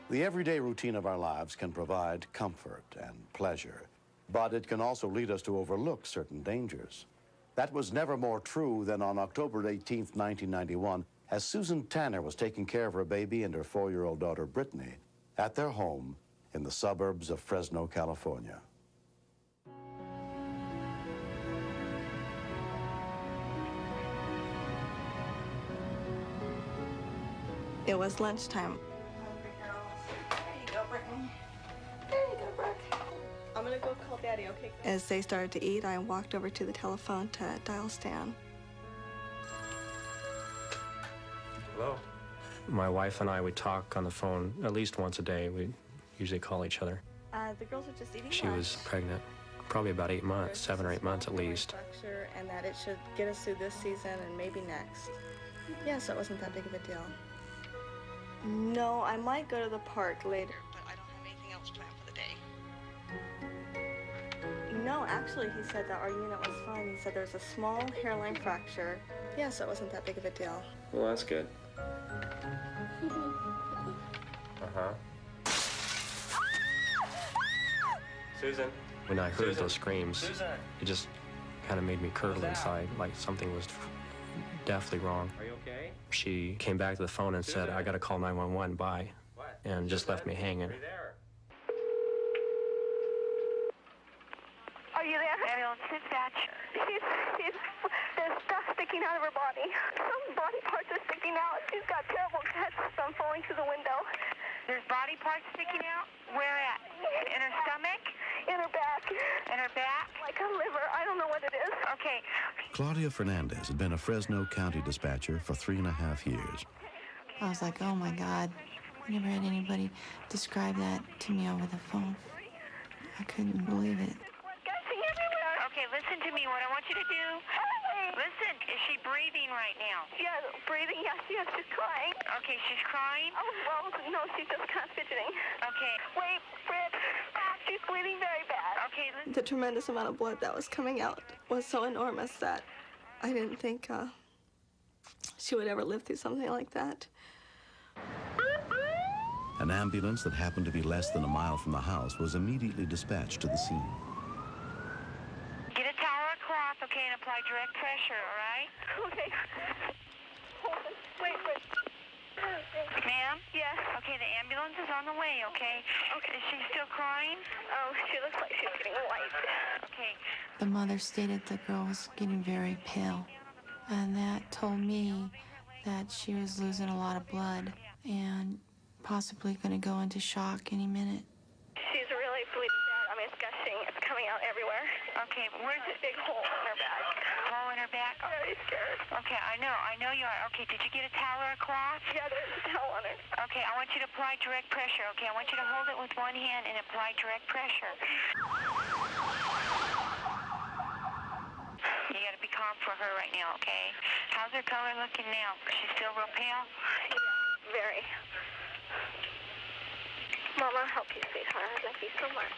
The everyday routine of our lives can provide comfort and pleasure, but it can also lead us to overlook certain dangers. That was never more true than on October 18th, 1991, as Susan Tanner was taking care of her baby and her 4-year-old daughter, Brittany, at their home in the suburbs of Fresno, California. It was lunchtime. There you go, Brittany. There you go, Brooke. I'm gonna go call Daddy, okay? As they started to eat, I walked over to the telephone to dial Stan. Hello? My wife and I would talk on the phone at least once a day. We'd usually call each other. The girls were just eating She lunch. was pregnant, probably about 8 months, 7 or 8 months at least. And that it should get us through this season and maybe next. Yeah, so it wasn't that big of a deal. No, I might go to the park later, but I don't have anything else planned for the day. No, actually, he said that our unit was fine. He said there's a small hairline fracture. Yeah, so it wasn't that big of a deal. Well, that's good. Uh-huh. Susan? When I heard those screams, it just kind of made me curdle inside, like something was definitely wrong. Are you okay? She came back to the phone and said, I gotta call 911, bye. What? And just left me hanging. Are you there? Are you there? Ambulance dispatch. There's stuff sticking out of her body. Some body parts are sticking out. She's got terrible cuts from falling through the window. There's body parts sticking out? Where at? In her stomach? In her back. In her back? Like a liver. I don't know what it is. Okay. Claudia Fernandez had been a Fresno County dispatcher for 3.5 years. I was like, oh my God, I never had anybody describe that to me over the phone. I couldn't believe it. Okay, listen to me. What I want you to do, listen, is she breathing right now? Yeah, breathing, yes, she's crying. Okay, she's crying? Oh, well, no, she's just kind of fidgeting. Okay. Wait, Britt, she's bleeding very bad. Okay, listen. The tremendous amount of blood that was coming out was so enormous that I didn't think she would ever live through something like that. An ambulance that happened to be less than a mile from the house was immediately dispatched to the scene. Get a towel or cloth, okay, and apply direct pressure, all right? Okay. Wait. Ma'am? Yes? Okay, the ambulance is on the way, okay? Okay. Is she still crying? Oh, she looks like she's getting white. Okay. The mother stated the girl was getting very pale, and that told me that she was losing a lot of blood and possibly going to go into shock any minute. She's really bleeding out. I mean, it's gushing. It's coming out everywhere. Okay, where's this big hole in her back? Hole in her back? I'm very scared. Okay, I know you are. Okay, did you get a towel or a cloth? Yeah, there's a towel on her. Okay, I want you to apply direct pressure, okay? I want you to hold it with one hand and apply direct pressure. You gotta be calm for her right now, okay? How's her color looking now? She's still real pale? Yeah, very. Mama, help you, sweetheart. Thank you so much.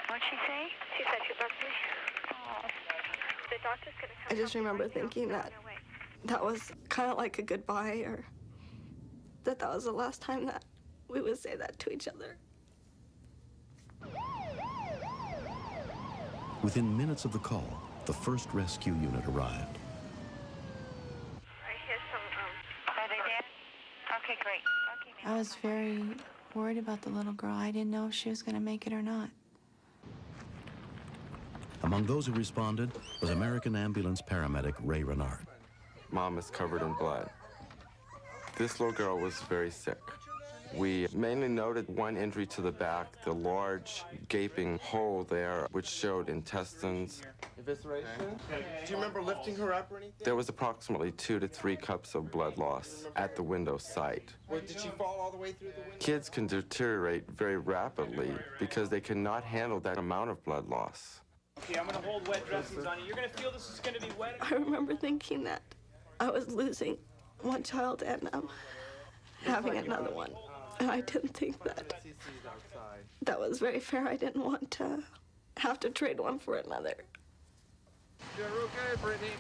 What'd she say? She said she loves me. Oh. The doctor's gonna come. I just remember thinking that was kind of like a goodbye, or that was the last time that we would say that to each other. Within minutes of the call, the first rescue unit arrived. I hear some, Are they dead? Okay, great. Okay, I was very worried about the little girl. I didn't know if she was going to make it or not. Among those who responded was American ambulance paramedic Ray Renard. Mom is covered in blood. This little girl was very sick. We mainly noted one injury to the back, the large gaping hole there, which showed intestines. Evisceration? Do you remember lifting her up or anything? There was approximately 2 to 3 cups of blood loss at the window site. Well, did she fall all the way through the window? Kids can deteriorate very rapidly because they cannot handle that amount of blood loss. Okay, I'm gonna hold wet dressings on you. You're gonna feel this is gonna be wet. I remember thinking that I was losing one child and having another one. And I didn't think that was very fair. I didn't want to have to trade one for another. You're okay, Brittany.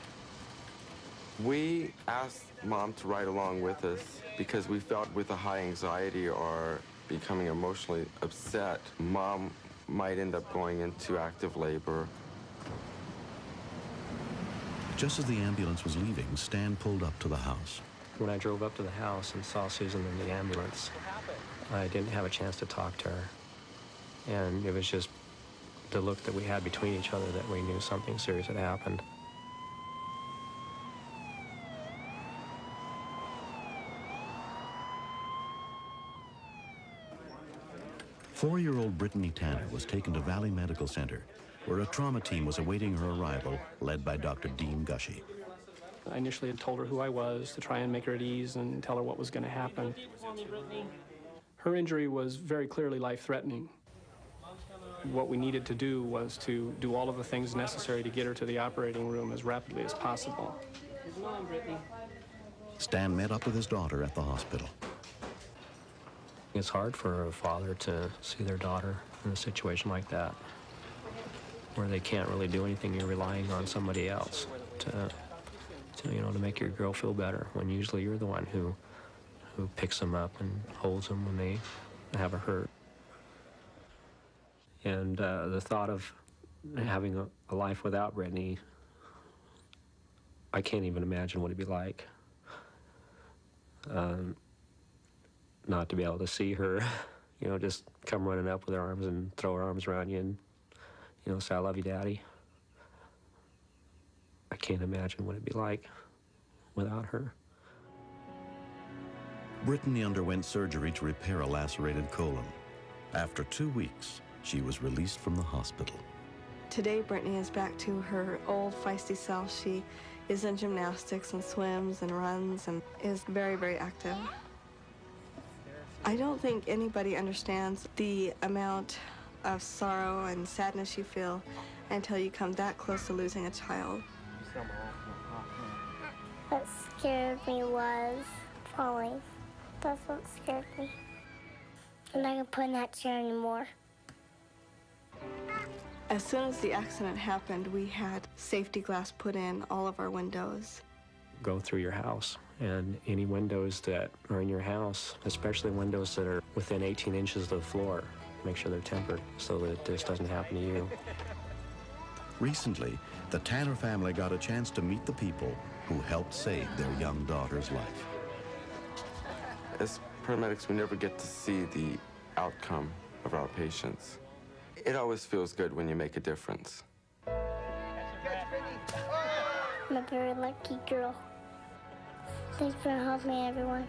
We asked Mom to ride along with us because we felt with a high anxiety or becoming emotionally upset, Mom might end up going into active labor. Just as the ambulance was leaving, Stan pulled up to the house. When I drove up to the house and saw Susan in the ambulance, I didn't have a chance to talk to her. And it was just the look that we had between each other that we knew something serious had happened. Four-year-old Brittany Tanner was taken to Valley Medical Center, where a trauma team was awaiting her arrival, led by Dr. Dean Gushy. I initially had told her who I was to try and make her at ease and tell her what was going to happen. Her injury was very clearly life-threatening. What we needed to do was to do all of the things necessary to get her to the operating room as rapidly as possible. Stan met up with his daughter at the hospital. It's hard for a father to see their daughter in a situation like that, where they can't really do anything. You're relying on somebody else to make your girl feel better, when usually you're the one who picks them up and holds them when they have a hurt. And the thought of having a life without Brittany, I can't even imagine what it'd be like. Not to be able to see her, just come running up with her arms and throw her arms around you and, say, I love you, Daddy. I can't imagine what it'd be like without her. Brittany underwent surgery to repair a lacerated colon. After 2 weeks, she was released from the hospital. Today, Brittany is back to her old feisty self. She is in gymnastics and swims and runs and is very, very active. I don't think anybody understands the amount of sorrow and sadness you feel until you come that close to losing a child. What scared me was falling. That's what scared me. I'm not gonna put in that chair anymore. As soon as the accident happened, we had safety glass put in all of our windows. Go through your house, and any windows that are in your house, especially windows that are within 18 inches of the floor, make sure they're tempered so that this doesn't happen to you. Recently, the Tanner family got a chance to meet the people who helped save their young daughter's life. As paramedics, we never get to see the outcome of our patients. It always feels good when you make a difference. I'm a very lucky girl. Thanks for helping me, everyone.